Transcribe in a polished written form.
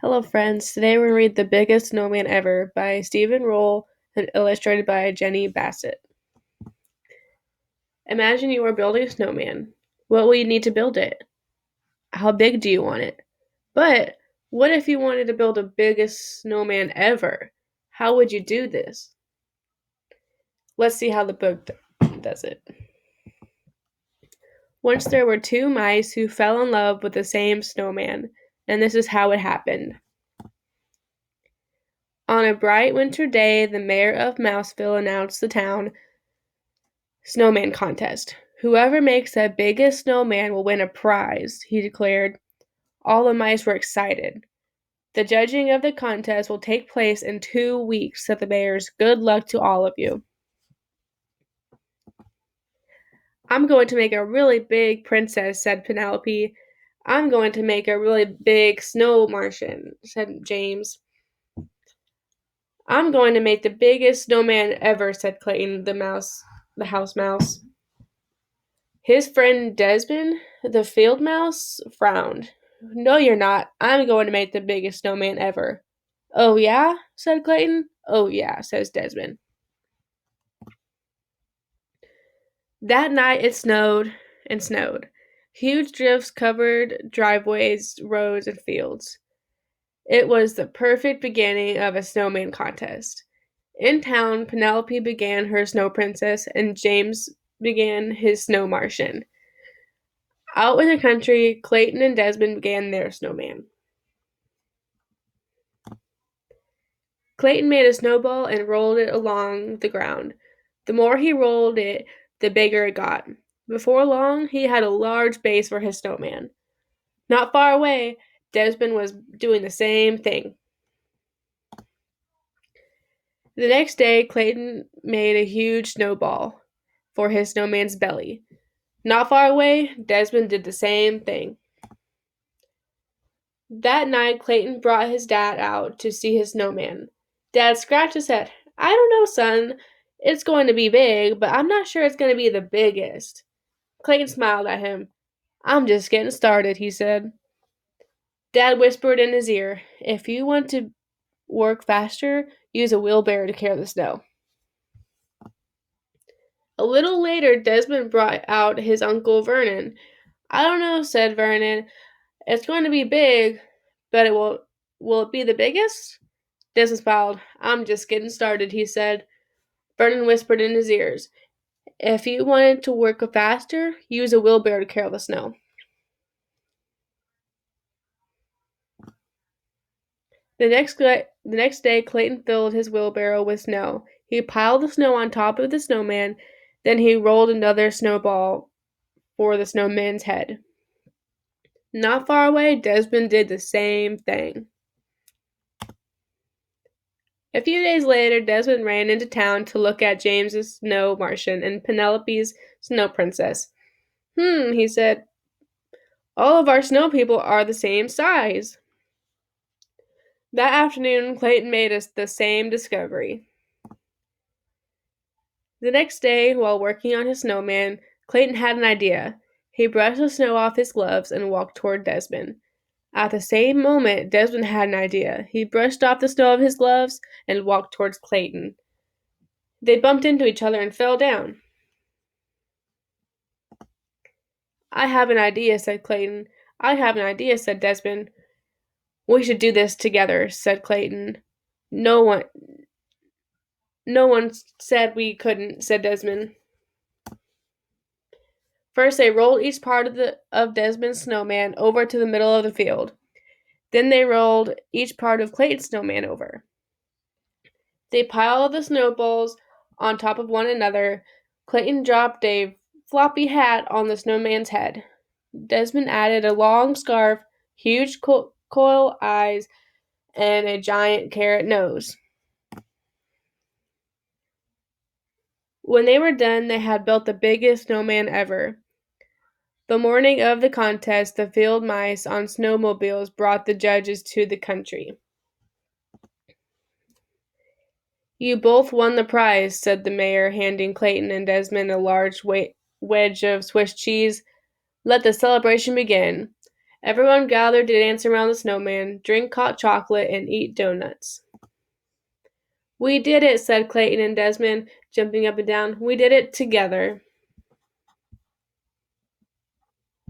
Hello, friends. Today we're going to read The Biggest Snowman Ever by Stephen Roll and illustrated by Jenny Bassett. Imagine you are building a snowman. What will you need to build it? How big do you want it? But what if you wanted to build the biggest snowman ever? How would you do this? Let's see how the book does it. Once there were two mice who fell in love with the same snowman, and this is how it happened. On a bright winter day, the mayor of Mouseville announced the town snowman contest. Whoever makes the biggest snowman will win a prize, he declared. All the mice were excited. The judging of the contest will take place in 2 weeks, said the mayor's. Good luck to all of you. I'm going to make a really big princess, said Penelope. I'm going to make a really big snow Martian, said James. I'm going to make the biggest snowman ever, said Clayton, the house mouse. His friend Desmond, the field mouse, frowned. No, you're not. I'm going to make the biggest snowman ever. Oh, yeah? Said Clayton. Oh, yeah, says Desmond. That night it snowed and snowed. Huge drifts covered driveways, roads, and fields. It was the perfect beginning of a snowman contest. In town, Penelope began her snow princess, and James began his snow Martian. Out in the country, Clayton and Desmond began their snowman. Clayton made a snowball and rolled it along the ground. The more he rolled it, the bigger it got. Before long, he had a large base for his snowman. Not far away, Desmond was doing the same thing. The next day, Clayton made a huge snowball for his snowman's belly. Not far away, Desmond did the same thing. That night, Clayton brought his dad out to see his snowman. Dad scratched his head. I don't know, son. It's going to be big, but I'm not sure it's going to be the biggest. Clayton smiled at him. I'm just getting started, he said. Dad whispered in his ear, if you want to work faster, use a wheelbarrow to carry the snow. A little later, Desmond brought out his uncle Vernon. I don't know, said Vernon. It's going to be big, but will it be the biggest? Desmond smiled. I'm just getting started, he said. Vernon whispered in his ears, if you wanted to work faster, use a wheelbarrow to carry the snow. The next day, Clayton filled his wheelbarrow with snow. He piled the snow on top of the snowman, then he rolled another snowball for the snowman's head. Not far away, Desmond did the same thing. A few days later, Desmond ran into town to look at James's snow Martian and Penelope's snow princess. He said, all of our snow people are the same size. That afternoon, Clayton made us the same discovery. The next day, while working on his snowman, Clayton had an idea. He brushed the snow off his gloves and walked toward Desmond. At the same moment, Desmond had an idea. He brushed off the snow of his gloves and walked towards Clayton. They bumped into each other and fell down. I have an idea, said Clayton. I have an idea, said Desmond. We should do this together, said Clayton. No one said we couldn't, said Desmond. First, they rolled each part of Desmond's snowman over to the middle of the field. Then they rolled each part of Clayton's snowman over. They piled the snowballs on top of one another. Clayton dropped a floppy hat on the snowman's head. Desmond added a long scarf, huge coil eyes, and a giant carrot nose. When they were done, they had built the biggest snowman ever. The morning of the contest, the field mice on snowmobiles brought the judges to the country. You both won the prize, said the mayor, handing Clayton and Desmond a large wedge of Swiss cheese. Let the celebration begin. Everyone gathered to dance around the snowman, drink hot chocolate, and eat donuts. We did it, said Clayton and Desmond, jumping up and down. We did it together.